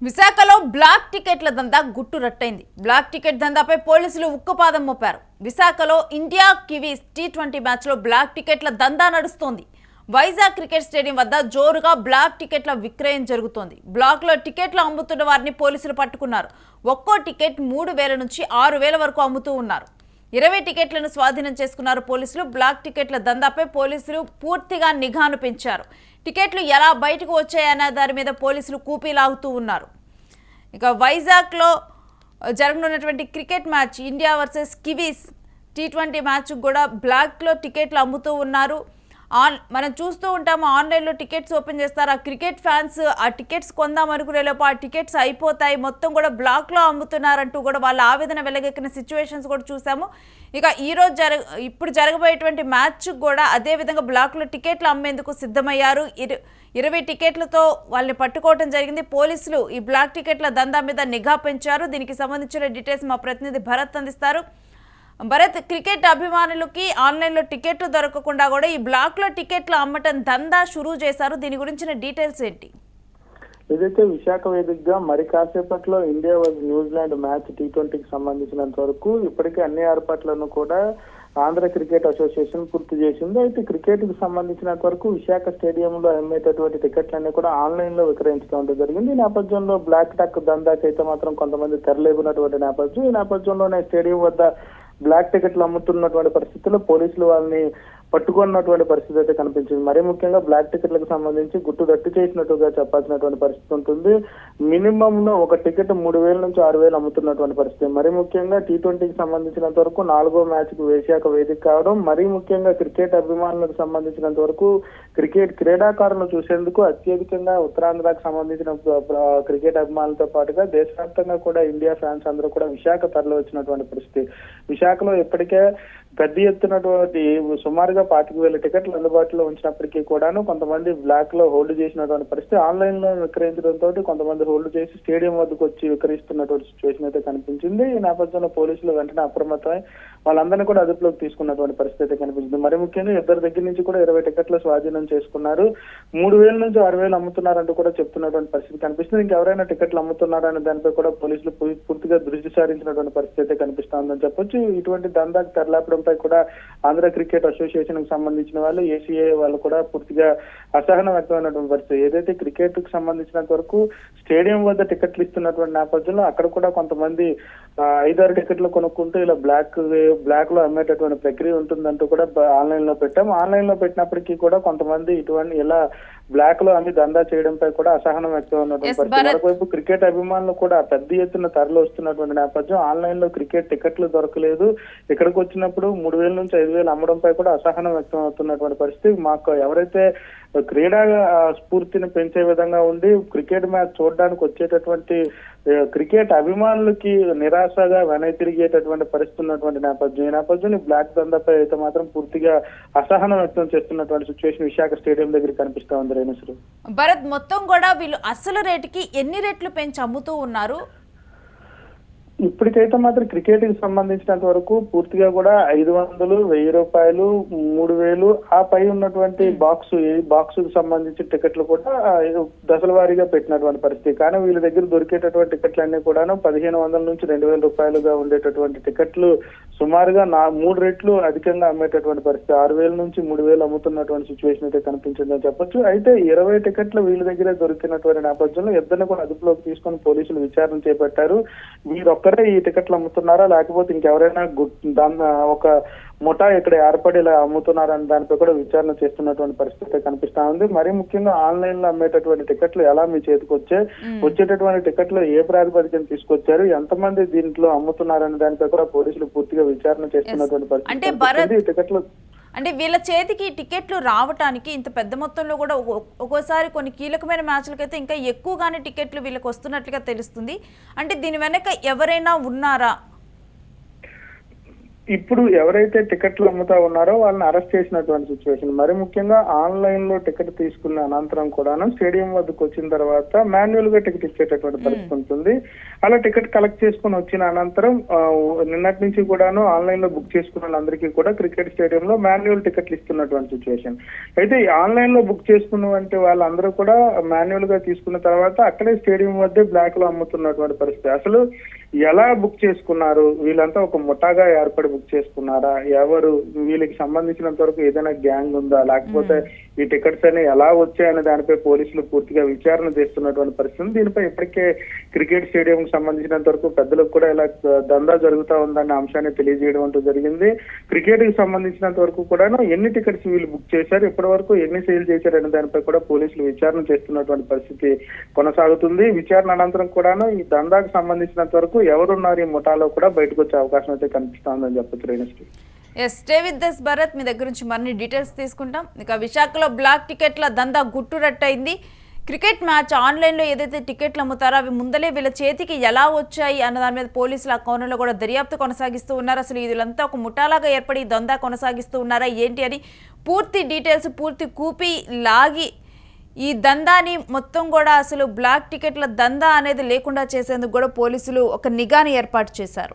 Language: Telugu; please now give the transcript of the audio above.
విశాఖలో బ్లాక్ టికెట్ల దందా గుట్టు రట్టయింది. బ్లాక్ టికెట్ దందాపై పోలీసులు ఉక్కుపాదం మోపారు. విశాఖలో ఇండియా కివీస్ T20 మ్యాచ్లో బ్లాక్ టికెట్ల దందా నడుస్తోంది. వైజాగ్ క్రికెట్ స్టేడియం వద్ద జోరుగా బ్లాక్ టికెట్ల విక్రయం జరుగుతోంది. బ్లాక్లో టికెట్లు అమ్ముతున్న వారిని పోలీసులు పట్టుకున్నారు. ఒక్కో టికెట్ 3,000 నుంచి 6,000 వరకు అమ్ముతూ ఉన్నారు. 20 టికెట్లను స్వాధీనం చేసుకున్నారు పోలీసులు. బ్లాక్ టికెట్ల దందాపై పోలీసులు పూర్తిగా నిఘాను పెంచారు. టికెట్లు ఎలా బయటకు వచ్చాయన్న దాని మీద పోలీసులు కూపీలాగుతూ ఉన్నారు. ఇక వైజాగ్లో జరగనున్నటువంటి cricket match India versus Kiwis T20 match కూడా బ్లాక్లో టికెట్లు అమ్ముతూ ఉన్నారు. మనం చూస్తూ ఉంటాము, ఆన్లైన్లో టికెట్స్ ఓపెన్ చేస్తారు. ఆ క్రికెట్ ఫ్యాన్స్ ఆ టికెట్స్ కొందాం అనుకునేలోపు ఆ టికెట్స్ అయిపోతాయి, మొత్తం కూడా బ్లాక్లో అమ్ముతున్నారంటూ కూడా వాళ్ళ ఆవేదన వెలగెక్కిన సిచ్యువేషన్స్ కూడా చూసాము. ఇక ఈరోజు ఇప్పుడు జరగబోయేటువంటి మ్యాచ్ కూడా అదేవిధంగా బ్లాక్లో టికెట్లు అమ్మేందుకు సిద్ధమయ్యారు. 20 టికెట్లతో వాళ్ళని పట్టుకోవడం జరిగింది. పోలీసులు ఈ బ్లాక్ టికెట్ల దందా మీద నిఘా పెంచారు. దీనికి సంబంధించిన డీటెయిల్స్ మా ప్రతినిధి భరత్ అందిస్తారు. భరత్, క్రికెట్ అభిమానులకి ఆన్లైన్లో టికెట్లు దొరకకుండా కూడా ఈ బ్లాక్లో టికెట్లు అమ్మటం దందా షురూ చేశారు. దీని గురించిన డీటెయిల్స్ ఏంటి? ఏదైతే విశాఖ వేదికగా మరి కాసేపట్లో ఇండియా వర్సెస్ న్యూజిలాండ్ మ్యాచ్ T20కి సంబంధించినంత వరకు ఇప్పటికే అన్ని ఏర్పాట్లను కూడా ఆంధ్ర క్రికెట్ అసోసియేషన్ పూర్తి చేసింది. అయితే క్రికెట్ కి సంబంధించినంత వరకు విశాఖ స్టేడియంలో అమ్మేటటువంటి టికెట్లన్నీ కూడా ఆన్లైన్ లో విక్రయించడం జరిగింది. ఈ నేపథ్యంలో బ్లాక్ టక్ దందాకి అయితే మాత్రం కొంతమంది తెరలేపినటువంటి నేపథ్యం. ఈ నేపథ్యంలోనే స్టేడియం వద్ద బ్లాక్ టికెట్లు అమ్ముతున్నటువంటి పరిస్థితుల్లో పోలీసులు వాళ్ళని పట్టుకున్నటువంటి పరిస్థితి అయితే కనిపించింది. మరీ ముఖ్యంగా బ్లాక్ టికెట్లకు సంబంధించి గుట్టు రట్టు చేసినట్టుగా చెప్పాల్సినటువంటి పరిస్థితి ఉంటుంది. మినిమం లో ఒక టికెట్ 3,000 నుంచి 6,000 అమ్ముతున్నటువంటి పరిస్థితి. మరీ ముఖ్యంగా T20కి సంబంధించినంత వరకు 4వ మ్యాచ్ కు విశాఖ వేదిక కావడం, మరీ ముఖ్యంగా క్రికెట్ అభిమానులకు సంబంధించినంత వరకు క్రికెట్ క్రీడాకారులను చూసేందుకు అత్యధికంగా ఉత్తరాంధ్రకు సంబంధించిన క్రికెట్ అభిమానులతో పాటుగా దేశవ్యాప్తంగా కూడా ఇండియా ఫ్యాన్స్ అందరూ కూడా విశాఖ తరలి వచ్చినటువంటి పరిస్థితి. విశాఖలో ఇప్పటికే పెద్ద ఎత్తునటువంటి సుమారుగా 25,000 టికెట్లు అందుబాటులో ఉంచినప్పటికీ కూడాను కొంతమంది బ్లాక్ లో హోల్డ్ చేసినటువంటి పరిస్థితి. ఆన్లైన్ లో విక్రయించడంతో కొంతమంది హోల్డ్ చేసి స్టేడియం వద్దకు వచ్చి విక్రయిస్తున్నటువంటి సిచ్యువేషన్ అయితే కనిపించింది. ఈ నేపథ్యంలో పోలీసులు వెంటనే అప్రమత్తమై వాళ్ళందరినీ కూడా అదుపులోకి తీసుకున్నటువంటి పరిస్థితి అయితే కనిపించింది. మరి ముఖ్యంగా ఇద్దరి దగ్గర నుంచి కూడా 20 టికెట్లు స్వాధీనం చేసుకున్నారు. 3,000 నుంచి 6,000 అమ్ముతున్నారంటూ కూడా చెప్తున్నటువంటి పరిస్థితి కనిపిస్తుంది. ఇంకెవరైనా టికెట్లు అమ్ముతున్నారనే దానిపై కూడా పోలీసులు పూర్తిగా దృష్టి సారించినటువంటి పరిస్థితి అయితే కనిపిస్తుందని చెప్పొచ్చు. ఇటువంటి దందాకు తెరలేపడంపై కూడా ఆంధ్ర క్రికెట్ అసోసియేషన్ కి సంబంధించిన వాళ్ళు, ACA వాళ్ళు కూడా పూర్తిగా అసహనం వ్యక్తమైనటువంటి పరిస్థితి. ఏదైతే క్రికెట్ కి సంబంధించినంత వరకు స్టేడియం వద్ద టికెట్లు ఇస్తున్నటువంటి నేపథ్యంలో అక్కడ కూడా కొంతమంది 5-6 టికెట్లు కొనుక్కుంటూ ఇలా బ్లాక్ లో అమ్మేటటువంటి ప్రక్రియ ఉంటుందంటూ కూడా ఆన్లైన్ లో పెట్టాము. ఆన్లైన్ లో పెట్టినప్పటికీ కూడా కొంతమంది ఇటువంటి ఇలా బ్లాక్ లో అన్ని దందా చేయడంపై కూడా అసహనం వ్యక్తం ఉన్నటువంటి పరిస్థితి. మరోవైపు క్రికెట్ అభిమానులు కూడా పెద్ద ఎత్తున తరలి వస్తున్నటువంటి నేపథ్యం. ఆన్లైన్ లో క్రికెట్ టికెట్లు దొరకలేదు, ఇక్కడికి వచ్చినప్పుడు 3,000 నుంచి 5,000 అమ్మడంపై కూడా అసహనం వ్యక్తం అవుతున్నటువంటి పరిస్థితి. మాకు ఎవరైతే క్రీడా స్ఫూర్తిని పెంచే విధంగా ఉండి క్రికెట్ మ్యాచ్ చూడడానికి వచ్చేటటువంటి క్రికెట్ అభిమానులకి నిరాశగా వెనక్కి తిరిగేటటువంటి పరిస్థితి ఉన్నటువంటి నేపథ్యం. ఈ నేపథ్యంలో బ్లాక్ దందాపై అయితే మాత్రం పూర్తిగా అసహనం వ్యక్తం చేస్తున్నటువంటి సిచ్యువేషన్ విశాఖ స్టేడియం దగ్గర కనిపిస్తా ఉంది. రేణుశ్రీ, భరత్, మొత్తం కూడా వీళ్ళు అసలు రేటుకి ఎన్ని రెట్లు పెంచి అమ్ముతూ ఉన్నారు? ఇప్పటికైతే మాత్రం క్రికెట్ కి సంబంధించినంత వరకు పూర్తిగా కూడా 500, 1,000 రూపాయలు, 3,000 ఆ పై ఉన్నటువంటి బాక్స్ కు సంబంధించిన టికెట్లు కూడా దశల వారీగా పెట్టినటువంటి పరిస్థితి. కానీ వీళ్ళ దగ్గర దొరికేటటువంటి టికెట్లు అన్ని కూడాను 1,500 నుంచి 2,000 రూపాయలుగా ఉండేటటువంటి టికెట్లు సుమారుగా 3 రెట్లు అధికంగా అమ్మేటటువంటి పరిస్థితి. 6,000 నుంచి 3,000 అమ్ముతున్నటువంటి సిచ్యువేషన్ అయితే కనిపించిందని చెప్పొచ్చు. అయితే 20 టికెట్లు వీళ్ళ దగ్గరే దొరికినటువంటి నేపథ్యంలో ఇద్దరిని కూడా అదుపులోకి తీసుకొని పోలీసులు విచారణ చేపట్టారు. వీరొక్కరే ఈ టికెట్లు అమ్ముతున్నారా లేకపోతే ఇంకెవరైనా ఒక ముఠా ఇక్కడ ఏర్పడి ఇలా అమ్ముతున్నారని దానిపై కూడా విచారణ చేస్తున్నటువంటి పరిస్థితి కనిపిస్తా ఉంది. మరీ ముఖ్యంగా ఆన్లైన్ లో అమ్మేటటువంటి టికెట్లు ఎలా మీ చేతికి వచ్చేటటువంటి టికెట్లు ఏ ప్రాతిపదికన తీసుకొచ్చారు, ఎంతమంది దీంట్లో అమ్ముతున్నారని దానిపై కూడా పోలీసులు పూర్తిగా విచారణ చేస్తున్నటువంటి పరిస్థితి. టికెట్లు అంటే వీళ్ళ చేతికి టికెట్లు రావటానికి ఇంత పెద్ద మొత్తంలో కూడా ఒక్కోసారి కొన్ని కీలకమైన మ్యాచ్లకైతే ఇంకా ఎక్కువగానే టికెట్లు వీళ్ళకి వస్తున్నట్లుగా తెలుస్తుంది. అంటే దీని వెనక ఎవరైనా ఉన్నారా? ఇప్పుడు ఎవరైతే టికెట్లు అమ్ముతా ఉన్నారో వాళ్ళని అరెస్ట్ చేసినటువంటి సిచ్యువేషన్. మరి ముఖ్యంగా ఆన్లైన్ లో టికెట్ తీసుకున్న అనంతరం కూడాను స్టేడియం వద్దకు వచ్చిన తర్వాత మాన్యువల్ గా టికెట్ ఇచ్చేటటువంటి పరిస్థితి ఉంటుంది. అలా టికెట్ కలెక్ట్ చేసుకుని వచ్చిన అనంతరం నిన్నటి నుంచి కూడాను ఆన్లైన్ లో బుక్ చేసుకున్న వాళ్ళందరికీ కూడా క్రికెట్ స్టేడియం లో మాన్యువల్ టికెట్లు ఇస్తున్నటువంటి సిచ్యువేషన్. అయితే ఆన్లైన్ లో బుక్ చేసుకున్నటువంటి వాళ్ళందరూ కూడా మాన్యువల్ గా తీసుకున్న తర్వాత అక్కడే స్టేడియం వద్దే బ్లాక్ లో అమ్ముతున్నటువంటి పరిస్థితి. అసలు ఎలా బుక్ చేసుకున్నారు? వీళ్ళంతా ఒక ముఠాగా ఏర్పడి బుక్ చేసుకున్నారా? ఎవరు? వీళ్ళకి సంబంధించినంత వరకు ఏదైనా గ్యాంగ్ ఉందా? లేకపోతే ఈ టికెట్స్ అన్ని ఎలా వచ్చాయనే దానిపై పోలీసులు పూర్తిగా విచారణ చేస్తున్నటువంటి పరిస్థితి. దీనిపై ఇప్పటికే క్రికెట్ స్టేడియం కి సంబంధించినంత వరకు పెద్దలకు కూడా ఇలా దందా జరుగుతా ఉందన్న అంశాన్ని తెలియజేయడం అంటూ జరిగింది. క్రికెట్ కి సంబంధించినంత వరకు కూడాను ఎన్ని టికెట్స్ వీళ్ళు బుక్ చేశారు, ఇప్పటి వరకు ఎన్ని సేల్ చేశారనే దానిపై కూడా పోలీసులు విచారణ చేస్తున్నటువంటి పరిస్థితి కొనసాగుతుంది. విచారణ అనంతరం కూడాను ఈ దందాకు సంబంధించినంత వరకు ఎవరున్నారు ఈ ముఠాలో కూడా బయటకు వచ్చే అవకాశం అయితే కనిపిస్తోందని చెప్పొచ్చు. Renushri. Yes, stay with this Bharat. మీ దగ్గర నుంచి మరిన్ని డీటెయిల్స్ తీసుకుంటాం. ఇక విశాఖలో బ్లాక్ టికెట్ల దందా గుట్టురట్టయింది. క్రికెట్ మ్యాచ్ ఆన్లైన్లో ఏదైతే టికెట్లు అమ్ముతారో అవి ముందలే వీళ్ళ చేతికి ఎలా వచ్చాయి అన్న దాని మీద పోలీసులు ఆ కోణంలో కూడా దర్యాప్తు కొనసాగిస్తూ ఉన్నారు. అసలు వీళ్ళంతా ఒక ముఠాలాగా ఏర్పడి దందా కొనసాగిస్తూ ఉన్నారా ఏంటి అని పూర్తి డీటెయిల్స్ పూర్తి కూపి లాగి ఈ దందాని మొత్తం కూడా అసలు బ్లాక్ టికెట్ల దందా అనేది లేకుండా చేసేందుకు కూడా పోలీసులు ఒక నిఘాని ఏర్పాటు చేశారు.